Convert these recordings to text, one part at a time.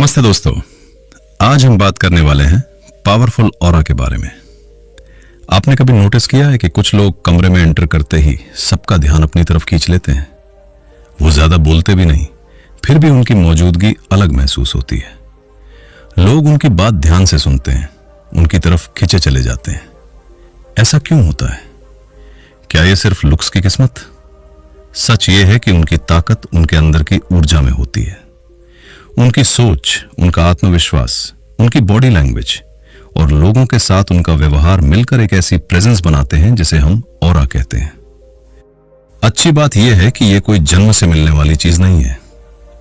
नमस्ते दोस्तों, आज हम बात करने वाले हैं पावरफुल ऑरा के बारे में। आपने कभी नोटिस किया है कि कुछ लोग कमरे में एंटर करते ही सबका ध्यान अपनी तरफ खींच लेते हैं। वो ज्यादा बोलते भी नहीं, फिर भी उनकी मौजूदगी अलग महसूस होती है। लोग उनकी बात ध्यान से सुनते हैं, उनकी तरफ खिंचे चले जाते हैं। ऐसा क्यों होता है? क्या यह सिर्फ लुक्स की किस्मत? सच ये है कि उनकी ताकत उनके अंदर की ऊर्जा में होती है। उनकी सोच, उनका आत्मविश्वास, उनकी बॉडी लैंग्वेज और लोगों के साथ उनका व्यवहार मिलकर एक ऐसी प्रेजेंस बनाते हैं जिसे हम ऑरा कहते हैं। अच्छी बात यह है कि यह कोई जन्म से मिलने वाली चीज नहीं है।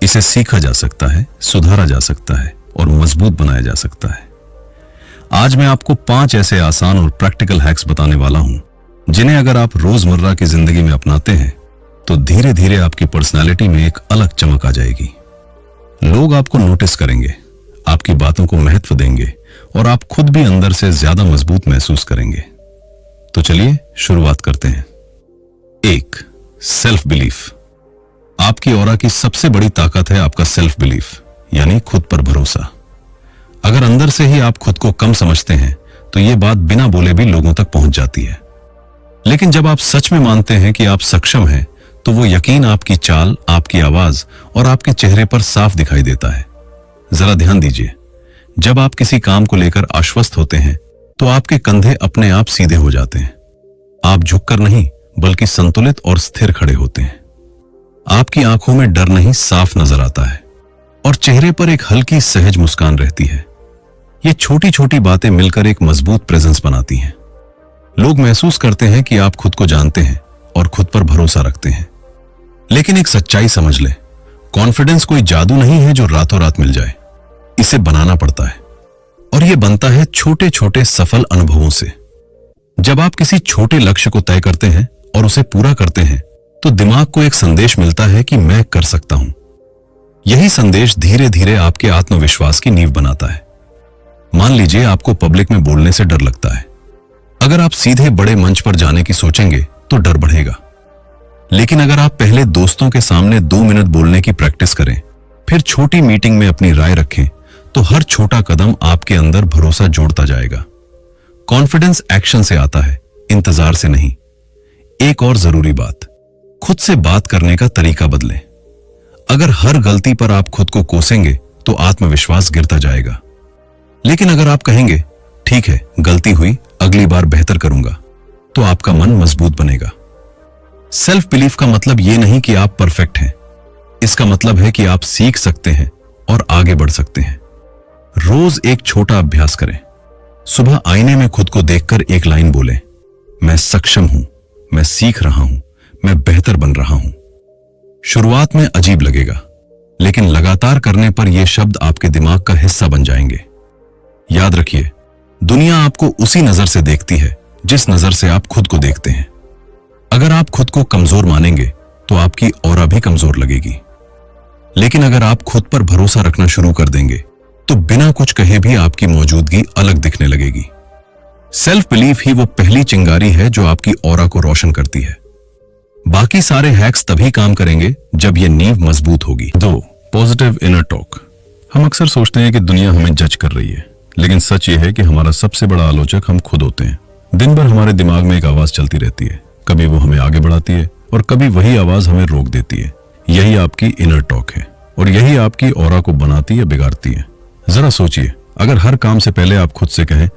इसे सीखा जा सकता है, सुधारा जा सकता है और मजबूत बनाया जा सकता है। आज मैं आपको 5 ऐसे आसान और प्रैक्टिकल हैक्स बताने वाला हूं, जिन्हें अगर आप रोजमर्रा की जिंदगी में अपनाते हैं तो धीरे धीरे आपकी पर्सनालिटी में एक अलग चमक आ जाएगी। लोग आपको नोटिस करेंगे, आपकी बातों को महत्व देंगे और आप खुद भी अंदर से ज्यादा मजबूत महसूस करेंगे। तो चलिए शुरुआत करते हैं। 1. Self belief. आपकी ऑरा की सबसे बड़ी ताकत है आपका सेल्फ बिलीफ, यानी खुद पर भरोसा। अगर अंदर से ही आप खुद को कम समझते हैं तो यह बात बिना बोले भी लोगों तक पहुंच जाती है। लेकिन जब आप सच में मानते हैं कि आप सक्षम हैं, तो वो यकीन आपकी चाल, आपकी आवाज और आपके चेहरे पर साफ दिखाई देता है। जरा ध्यान दीजिए, जब आप किसी काम को लेकर आश्वस्त होते हैं तो आपके कंधे अपने आप सीधे हो जाते हैं। आप झुककर नहीं बल्कि संतुलित और स्थिर खड़े होते हैं। आपकी आंखों में डर नहीं, साफ नजर आता है और चेहरे पर एक हल्की सहज मुस्कान रहती है। ये छोटी छोटी बातें मिलकर एक मजबूत प्रेजेंस बनाती हैं। लोग महसूस करते हैं कि आप खुद को जानते हैं और खुद पर भरोसा रखते हैं। लेकिन एक सच्चाई समझ ले, कॉन्फिडेंस कोई जादू नहीं है जो रातों रात मिल जाए। इसे बनाना पड़ता है और यह बनता है छोटे छोटे सफल अनुभवों से। जब आप किसी छोटे लक्ष्य को तय करते हैं और उसे पूरा करते हैं तो दिमाग को एक संदेश मिलता है कि मैं कर सकता हूं। यही संदेश धीरे धीरे आपके आत्मविश्वास की नींव बनाता है। मान लीजिए आपको पब्लिक में बोलने से डर लगता है। अगर आप सीधे बड़े मंच पर जाने की सोचेंगे तो डर बढ़ेगा। लेकिन अगर आप पहले दोस्तों के सामने 2 मिनट बोलने की प्रैक्टिस करें, फिर छोटी मीटिंग में अपनी राय रखें, तो हर छोटा कदम आपके अंदर भरोसा जोड़ता जाएगा। कॉन्फिडेंस एक्शन से आता है, इंतजार से नहीं। एक और जरूरी बात, खुद से बात करने का तरीका बदलें। अगर हर गलती पर आप खुद को कोसेंगे तो आत्मविश्वास गिरता जाएगा। लेकिन अगर आप कहेंगे, ठीक है, गलती हुई, अगली बार बेहतर करूंगा, तो आपका मन मजबूत बनेगा। सेल्फ बिलीफ का मतलब यह नहीं कि आप परफेक्ट हैं। इसका मतलब है कि आप सीख सकते हैं और आगे बढ़ सकते हैं। रोज एक छोटा अभ्यास करें। सुबह आईने में खुद को देखकर एक लाइन बोलें, मैं सक्षम हूं, मैं सीख रहा हूं, मैं बेहतर बन रहा हूं। शुरुआत में अजीब लगेगा, लेकिन लगातार करने पर यह शब्द आपके दिमाग का हिस्सा बन जाएंगे। याद रखिए, दुनिया आपको उसी नजर से देखती है जिस नजर से आप खुद को देखते हैं। अगर आप खुद को कमजोर मानेंगे तो आपकी ऑरा भी कमजोर लगेगी। लेकिन अगर आप खुद पर भरोसा रखना शुरू कर देंगे तो बिना कुछ कहे भी आपकी मौजूदगी अलग दिखने लगेगी। सेल्फ बिलीफ ही वो पहली चिंगारी है जो आपकी ऑरा को रोशन करती है। बाकी सारे हैक्स तभी काम करेंगे जब ये नींव मजबूत होगी। 2. Positive inner talk. हम अक्सर सोचते हैं कि दुनिया हमें जज कर रही है, लेकिन सच ये है कि हमारा सबसे बड़ा आलोचक हम खुद होते हैं। दिन भर हमारे दिमाग में एक आवाज चलती रहती है। कभी वो हमें आगे बढ़ाती है और कभी वही आवाज हमें रोक देती है। यही आपकी इनर टॉक है और यही आपकी ऑरा को बनाती या बिगाड़ती है। जरा सोचिए, अगर हर काम से पहले आप खुद से कहें,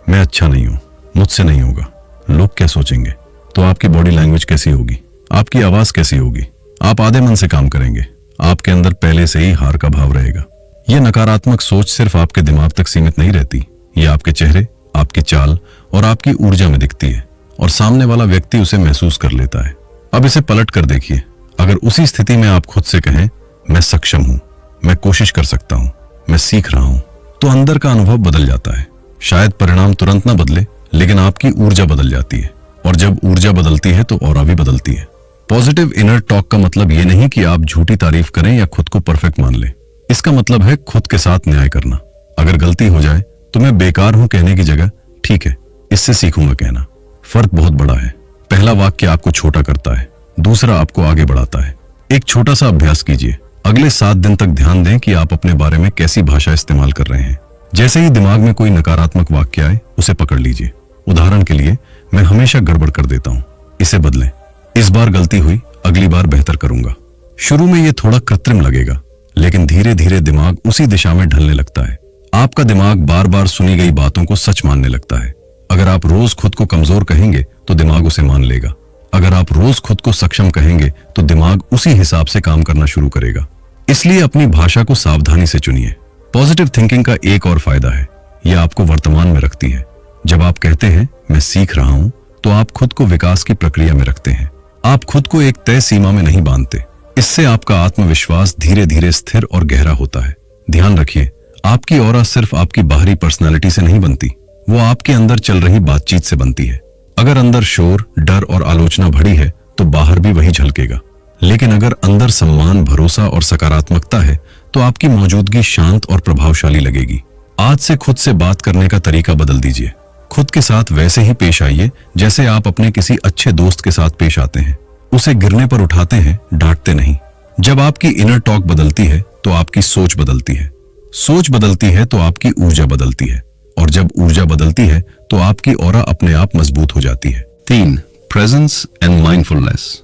मैं अच्छा नहीं हूं, मुझसे नहीं होगा, लोग क्या सोचेंगे, तो आपकी बॉडी लैंग्वेज कैसी होगी, आपकी आवाज कैसी होगी? आप आधे मन से काम करेंगे। आपके अंदर पहले से ही हार का भाव रहेगा। यह नकारात्मक सोच सिर्फ आपके दिमाग तक सीमित नहीं रहती। यह आपके चेहरे, आपकी चाल और आपकी ऊर्जा में दिखती है और सामने वाला व्यक्ति उसे महसूस कर लेता है। अब इसे पलट कर देखिए। अगर उसी स्थिति में आप खुद से कहें, मैं सक्षम हूं, मैं कोशिश कर सकता हूं, मैं सीख रहा हूं, तो अंदर का अनुभव बदल जाता है। शायद परिणाम तुरंत ना बदले, लेकिन आपकी ऊर्जा बदल जाती है और जब ऊर्जा बदलती है तो ऑरा भी बदलती है। पॉजिटिव इनर टॉक का मतलब यह नहीं कि आप झूठी तारीफ करें या खुद को परफेक्ट मान लें। इसका मतलब है खुद के साथ न्याय करना। अगर गलती हो जाए तो मैं बेकार हूं कहने की जगह, ठीक है, इससे सीखूंगा कहना। फर्क बहुत बड़ा है। पहला वाक्य आपको छोटा करता है, दूसरा आपको आगे बढ़ाता है। एक छोटा सा अभ्यास कीजिए। अगले 7 दिन तक ध्यान दें कि आप अपने बारे में कैसी भाषा इस्तेमाल कर रहे हैं। जैसे ही दिमाग में कोई नकारात्मक वाक्य आए, उसे पकड़ लीजिए। उदाहरण के लिए, मैं हमेशा गड़बड़ कर देता हूं, इसे बदलें। इस बार गलती हुई, अगली बार बेहतर करूंगा। शुरू में यह थोड़ा कृत्रिम लगेगा, लेकिन धीरे धीरे दिमाग उसी दिशा में ढलने लगता है। आपका दिमाग बार बार सुनी गई बातों को सच मानने लगता है। अगर आप रोज खुद को कमजोर कहेंगे तो दिमाग उसे मान लेगा। अगर आप रोज खुद को सक्षम कहेंगे तो दिमाग उसी हिसाब से काम करना शुरू करेगा। इसलिए अपनी भाषा को सावधानी से चुनिए। पॉजिटिव थिंकिंग का एक और फायदा है, यह आपको वर्तमान में रखती है। जब आप कहते हैं मैं सीख रहा हूं, तो आप खुद को विकास की प्रक्रिया में रखते हैं। आप खुद को एक तय सीमा में नहीं बांधते। इससे आपका आत्मविश्वास धीरे धीरे स्थिर और गहरा होता है। ध्यान रखिए, आपकी ऑरा सिर्फ आपकी बाहरी पर्सनालिटी से नहीं बनती, वो आपके अंदर चल रही बातचीत से बनती है। अगर अंदर शोर, डर और आलोचना भरी है तो बाहर भी वही झलकेगा। लेकिन अगर अंदर सम्मान, भरोसा और सकारात्मकता है तो आपकी मौजूदगी शांत और प्रभावशाली लगेगी। आज से खुद से बात करने का तरीका बदल दीजिए। खुद के साथ वैसे ही पेश आइए जैसे आप अपने किसी अच्छे दोस्त के साथ पेश आते हैं। उसे गिरने पर उठाते हैं, डांटते नहीं। जब आपकी इनर टॉक बदलती है तो आपकी सोच बदलती है। सोच बदलती है तो आपकी ऊर्जा बदलती है, और जब ऊर्जा बदलती है तो आपकी ऑरा अपने आप मजबूत हो जाती है। 3. Presence and mindfulness.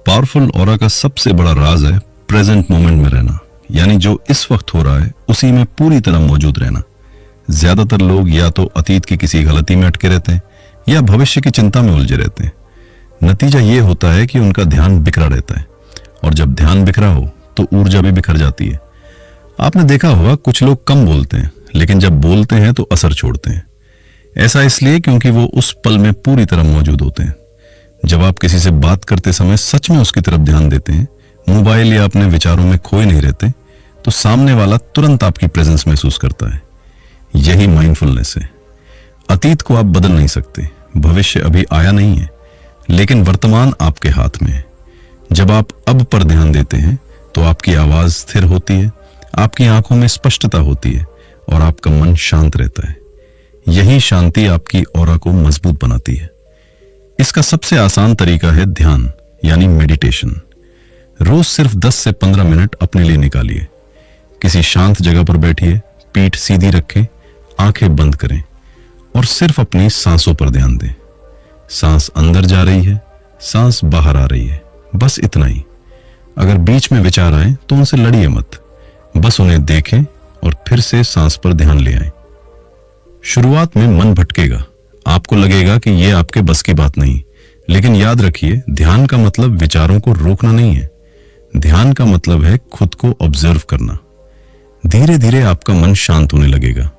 Powerful aura का सबसे बड़ा राज है प्रेजेंट मोमेंट में रहना, यानी जो इस वक्त हो रहा है उसी में पूरी तरह मौजूद रहना। ज्यादातर लोग या तो अतीत की किसी गलती में अटके रहते हैं या भविष्य की चिंता में उलझे रहते हैं। नतीजा ये होता है कि उनका ध्यान बिखरा रहता है, और जब ध्यान बिखरा हो तो ऊर्जा भी बिखर जाती है। आपने देखा होगा, कुछ लोग कम बोलते हैं, लेकिन जब बोलते हैं तो असर छोड़ते हैं। ऐसा इसलिए क्योंकि वो उस पल में पूरी तरह मौजूद होते हैं। जब आप किसी से बात करते समय सच में उसकी तरफ ध्यान देते हैं, मोबाइल या अपने विचारों में खोए नहीं रहते, तो सामने वाला तुरंत आपकी प्रेजेंस महसूस करता है। यही माइंडफुलनेस है। अतीत को आप बदल नहीं सकते, भविष्य अभी आया नहीं है, लेकिन वर्तमान आपके हाथ में है। जब आप अब पर ध्यान देते हैं तो आपकी आवाज स्थिर होती है, आपकी आंखों में स्पष्टता होती है और आपका मन शांत रहता है। यही शांति आपकी ऑरा को मजबूत बनाती है। इसका सबसे आसान तरीका है ध्यान, यानी मेडिटेशन। रोज सिर्फ 10 से 15 मिनट अपने लिए निकालिए। किसी शांत जगह पर बैठिए, पीठ सीधी रखें, आंखें बंद करें और सिर्फ अपनी सांसों पर ध्यान दें। सांस अंदर जा रही है, सांस बाहर आ रही है, बस इतना ही। अगर बीच में विचार आए तो उनसे लड़िए मत, बस उन्हें देखें और फिर से सांस पर ध्यान ले आएं। शुरुआत में मन भटकेगा, आपको लगेगा कि यह आपके बस की बात नहीं, लेकिन याद रखिए, ध्यान का मतलब विचारों को रोकना नहीं है। ध्यान का मतलब है खुद को ऑब्जर्व करना। धीरे धीरे आपका मन शांत होने लगेगा।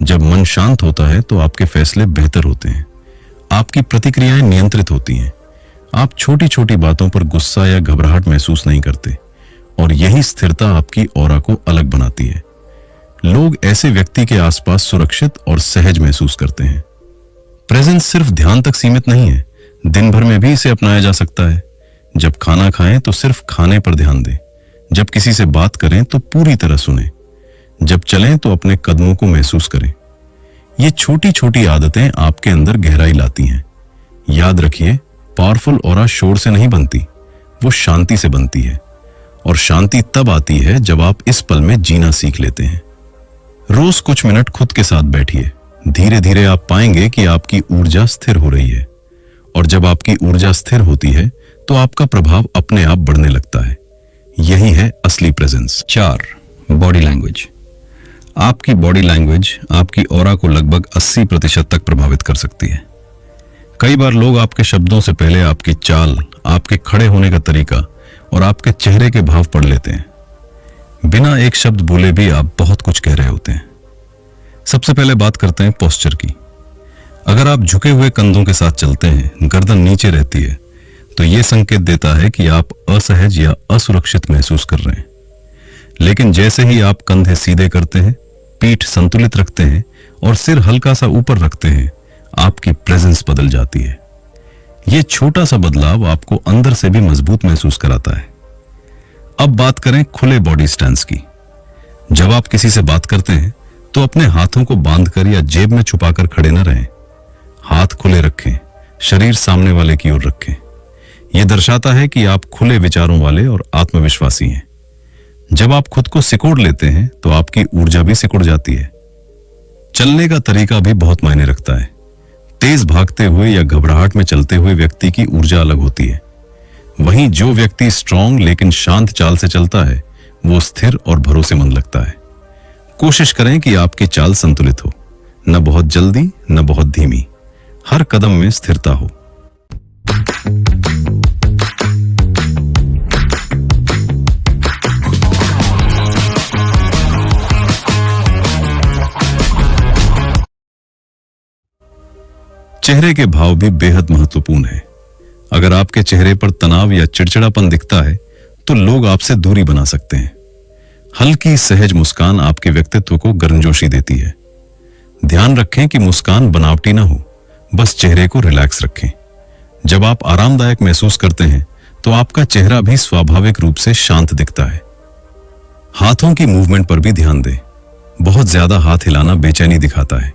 जब मन शांत होता है तो आपके फैसले बेहतर होते हैं, आपकी प्रतिक्रियाएं नियंत्रित होती हैं। आप छोटी छोटी बातों पर गुस्सा या घबराहट महसूस नहीं करते, और यही स्थिरता आपकी ऑरा को अलग बनाती है। लोग ऐसे व्यक्ति के आसपास सुरक्षित और सहज महसूस करते हैं। प्रेजेंस सिर्फ ध्यान तक सीमित नहीं है, दिन भर में भी इसे अपनाया जा सकता है। जब खाना खाएं तो सिर्फ खाने पर ध्यान दें, जब किसी से बात करें तो पूरी तरह सुनें, जब चलें तो अपने कदमों को महसूस करें। ये छोटी छोटी आदतें आपके अंदर गहराई लाती हैं। याद रखिए, पावरफुल ऑरा शोर से नहीं बनती, वो शांति से बनती है, और शांति तब आती है जब आप इस पल में जीना सीख लेते हैं। रोज कुछ मिनट खुद के साथ बैठिए। धीरे धीरे आप पाएंगे कि आपकी ऊर्जा स्थिर हो रही है, और जब आपकी ऊर्जा स्थिर होती है तो आपका प्रभाव अपने आप बढ़ने लगता है। यही है असली प्रेजेंस। 4. Body language. आपकी बॉडी लैंग्वेज आपकी ऑरा को लगभग 80% तक प्रभावित कर सकती है। कई बार लोग आपके शब्दों से पहले आपकी चाल, आपके खड़े होने का तरीका और आपके चेहरे के भाव पढ़ लेते हैं। बिना एक शब्द बोले भी आप बहुत कुछ कह रहे होते हैं। सबसे पहले बात करते हैं पोस्चर की। अगर आप झुके हुए कंधों के साथ चलते हैं, गर्दन नीचे रहती है, तो यह संकेत देता है कि आप असहज या असुरक्षित महसूस कर रहे हैं। लेकिन जैसे ही आप कंधे सीधे करते हैं, पीठ संतुलित रखते हैं और सिर हल्का सा ऊपर रखते हैं, आपकी प्रेजेंस बदल जाती है। यह छोटा सा बदलाव आपको अंदर से भी मजबूत महसूस कराता है। अब बात करें खुले बॉडी स्टैंस की। जब आप किसी से बात करते हैं तो अपने हाथों को बांधकर या जेब में छुपाकर खड़े न रहें। हाथ खुले रखें, शरीर सामने वाले की ओर रखें। यह दर्शाता है कि आप खुले विचारों वाले और आत्मविश्वासी हैं। जब आप खुद को सिकोड़ लेते हैं तो आपकी ऊर्जा भी सिकुड़ जाती है। चलने का तरीका भी बहुत मायने रखता है। तेज भागते हुए या घबराहट में चलते हुए व्यक्ति की ऊर्जा अलग होती है। वहीं जो व्यक्ति स्ट्रांग लेकिन शांत चाल से चलता है वो स्थिर और भरोसेमंद लगता है। कोशिश करें कि आपकी चाल संतुलित हो, न बहुत जल्दी न बहुत धीमी, हर कदम में स्थिरता हो। चेहरे के भाव भी बेहद महत्वपूर्ण है। अगर आपके चेहरे पर तनाव या चिड़चिड़ापन दिखता है तो लोग आपसे दूरी बना सकते हैं। हल्की सहज मुस्कान आपके व्यक्तित्व को गर्मजोशी देती है। ध्यान रखें कि मुस्कान बनावटी ना हो, बस चेहरे को रिलैक्स रखें। जब आप आरामदायक महसूस करते हैं तो आपका चेहरा भी स्वाभाविक रूप से शांत दिखता है। हाथों की मूवमेंट पर भी ध्यान दें। बहुत ज्यादा हाथ हिलाना बेचैनी दिखाता है,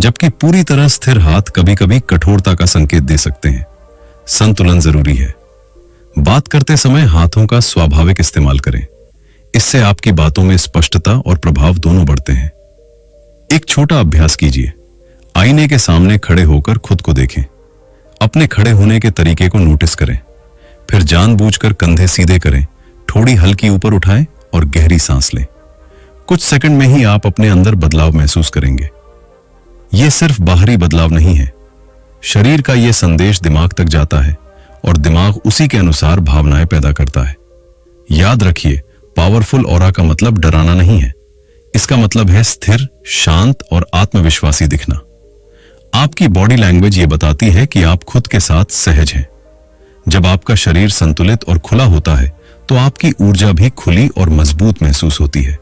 जबकि पूरी तरह स्थिर हाथ कभी-कभी कठोरता का संकेत दे सकते हैं। संतुलन जरूरी है। बात करते समय हाथों का स्वाभाविक इस्तेमाल करें। इससे आपकी बातों में स्पष्टता और प्रभाव दोनों बढ़ते हैं। एक छोटा अभ्यास कीजिए। आईने के सामने खड़े होकर खुद को देखें। अपने खड़े होने के तरीके को नोटिस करें। फिर जानबूझकर कंधे सीधे करें, थोड़ी हल्की ऊपर उठाएं और गहरी सांस लें। कुछ सेकंड में ही आप अपने अंदर बदलाव महसूस करेंगे। यह सिर्फ बाहरी बदलाव नहीं है, शरीर का यह संदेश दिमाग तक जाता है और दिमाग उसी के अनुसार भावनाएं पैदा करता है। याद रखिए, पावरफुल ऑरा का मतलब डराना नहीं है। इसका मतलब है स्थिर, शांत और आत्मविश्वासी दिखना। आपकी बॉडी लैंग्वेज ये बताती है कि आप खुद के साथ सहज हैं। जब आपका शरीर संतुलित और खुला होता है तो आपकी ऊर्जा भी खुली और मजबूत महसूस होती है,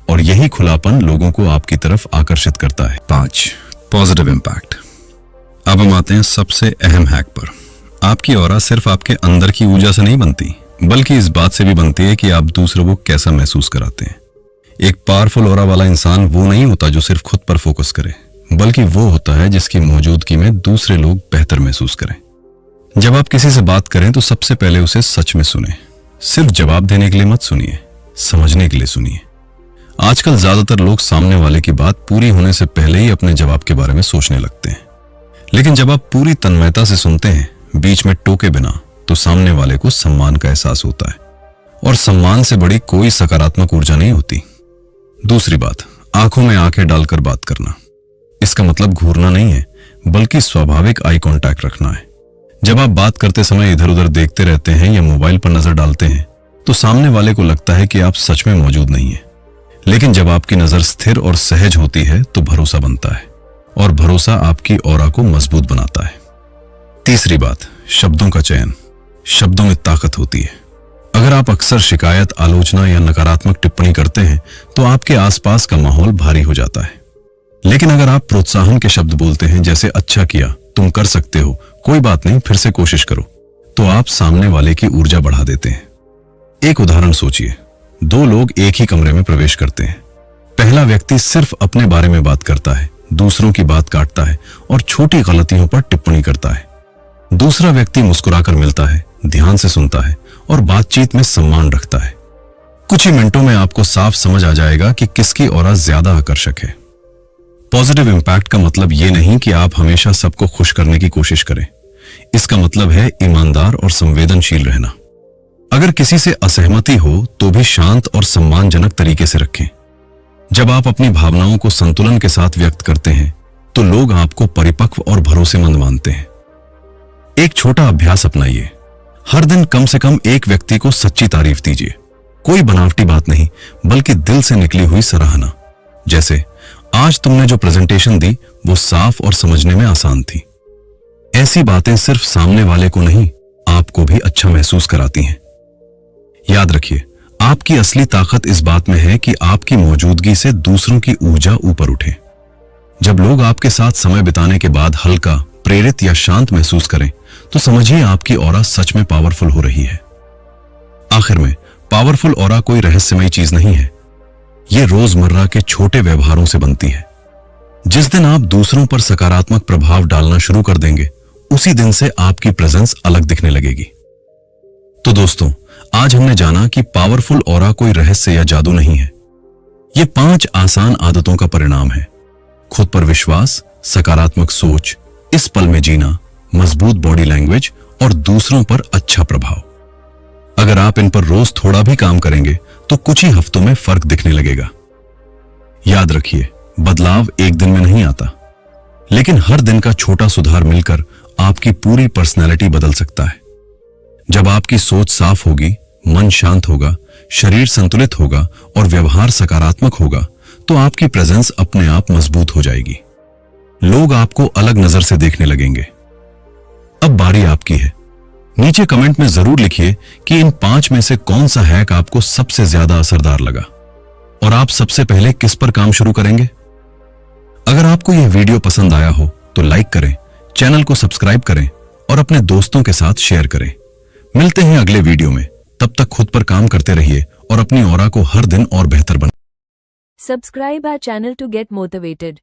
और यही खुलापन लोगों को आपकी तरफ आकर्षित करता है। 5. Positive impact. अब हम आते हैं सबसे अहम हैक पर। आपकी ऑरा सिर्फ आपके अंदर की ऊर्जा से नहीं बनती, बल्कि इस बात से भी बनती है कि आप दूसरों को कैसा महसूस कराते हैं। एक पावरफुल ऑरा वाला इंसान वो नहीं होता जो सिर्फ खुद पर फोकस करे, बल्कि वो होता है जिसकी मौजूदगी में दूसरे लोग बेहतर महसूस करें। जब आप किसी से बात करें तो सबसे पहले उसे सच में सुने। सिर्फ जवाब देने के लिए मत सुनिए, समझने के लिए सुनिए। आजकल ज्यादातर लोग सामने वाले की बात पूरी होने से पहले ही अपने जवाब के बारे में सोचने लगते हैं। लेकिन जब आप पूरी तन्मयता से सुनते हैं, बीच में टोके बिना, तो सामने वाले को सम्मान का एहसास होता है, और सम्मान से बड़ी कोई सकारात्मक ऊर्जा नहीं होती। दूसरी बात, आंखों में आंखें डालकर बात करना। इसका मतलब घूरना नहीं है, बल्कि स्वाभाविक आई कांटेक्ट रखना है। जब आप बात करते समय इधर उधर देखते रहते हैं या मोबाइल पर नजर डालते हैं तो सामने वाले को लगता है कि आप सच में मौजूद नहीं है। लेकिन जब आपकी नजर स्थिर और सहज होती है तो भरोसा बनता है, और भरोसा आपकी ऑरा को मजबूत बनाता है। तीसरी बात, शब्दों का चयन। शब्दों में ताकत होती है। अगर आप अक्सर शिकायत, आलोचना या नकारात्मक टिप्पणी करते हैं तो आपके आसपास का माहौल भारी हो जाता है। लेकिन अगर आप प्रोत्साहन के शब्द बोलते हैं, जैसे अच्छा किया, तुम कर सकते हो, कोई बात नहीं, फिर से कोशिश करो, तो आप सामने वाले की ऊर्जा बढ़ा देते हैं। एक उदाहरण सोचिए। 2 लोग एक ही कमरे में प्रवेश करते हैं। पहला व्यक्ति सिर्फ अपने बारे में बात करता है, दूसरों की बात काटता है और छोटी गलतियों पर टिप्पणी करता है। दूसरा व्यक्ति मुस्कुराकर मिलता है, ध्यान से सुनता है और बातचीत में सम्मान रखता है। कुछ ही मिनटों में आपको साफ समझ आ जाएगा कि किसकी ऑरा ज्यादा आकर्षक है। पॉजिटिव इंपैक्ट का मतलब ये नहीं कि आप हमेशा सबको खुश करने की कोशिश करें। इसका मतलब है ईमानदार और संवेदनशील रहना। अगर किसी से असहमति हो तो भी शांत और सम्मानजनक तरीके से रखें। जब आप अपनी भावनाओं को संतुलन के साथ व्यक्त करते हैं तो लोग आपको परिपक्व और भरोसेमंद मानते हैं। एक छोटा अभ्यास अपनाइए। हर दिन कम से कम एक व्यक्ति को सच्ची तारीफ दीजिए। कोई बनावटी बात नहीं, बल्कि दिल से निकली हुई सराहना। जैसे, आज तुमने जो प्रेजेंटेशन दी वो साफ और समझने में आसान थी। ऐसी बातें सिर्फ सामने वाले को नहीं, आपको भी अच्छा महसूस कराती हैं। याद रखिए, आपकी असली ताकत इस बात में है कि आपकी मौजूदगी से दूसरों की ऊर्जा ऊपर उठे। जब लोग आपके साथ समय बिताने के बाद हल्का, प्रेरित या शांत महसूस करें तो समझिए आपकी ऑरा सच में पावरफुल हो रही है। आखिर में, पावरफुल ऑरा कोई रहस्यमयी चीज नहीं है। ये रोजमर्रा के छोटे व्यवहारों से बनती है। जिस दिन आप दूसरों पर सकारात्मक प्रभाव डालना शुरू कर देंगे, उसी दिन से आपकी प्रेजेंस अलग दिखने लगेगी। तो दोस्तों, आज हमने जाना कि पावरफुल ऑरा कोई रहस्य या जादू नहीं है। ये 5 आसान आदतों का परिणाम है। खुद पर विश्वास, सकारात्मक सोच, इस पल में जीना, मजबूत बॉडी लैंग्वेज और दूसरों पर अच्छा प्रभाव। अगर आप इन पर रोज थोड़ा भी काम करेंगे तो कुछ ही हफ्तों में फर्क दिखने लगेगा। याद रखिए, बदलाव एक दिन में नहीं आता, लेकिन हर दिन का छोटा सुधार मिलकर आपकी पूरी पर्सनैलिटी बदल सकता है। जब आपकी सोच साफ होगी, मन शांत होगा, शरीर संतुलित होगा और व्यवहार सकारात्मक होगा तो आपकी प्रेजेंस अपने आप मजबूत हो जाएगी। लोग आपको अलग नजर से देखने लगेंगे। अब बारी आपकी है। नीचे कमेंट में जरूर लिखिए कि इन 5 में से कौन सा हैक आपको सबसे ज्यादा असरदार लगा और आप सबसे पहले किस पर काम शुरू करेंगे। अगर आपको यह वीडियो पसंद आया हो तो लाइक करें, चैनल को सब्सक्राइब करें और अपने दोस्तों के साथ शेयर करें। मिलते हैं अगले वीडियो में। तब तक खुद पर काम करते रहिए और अपनी ऑरा को हर दिन और बेहतर बनाइए। Subscribe our channel to get motivated.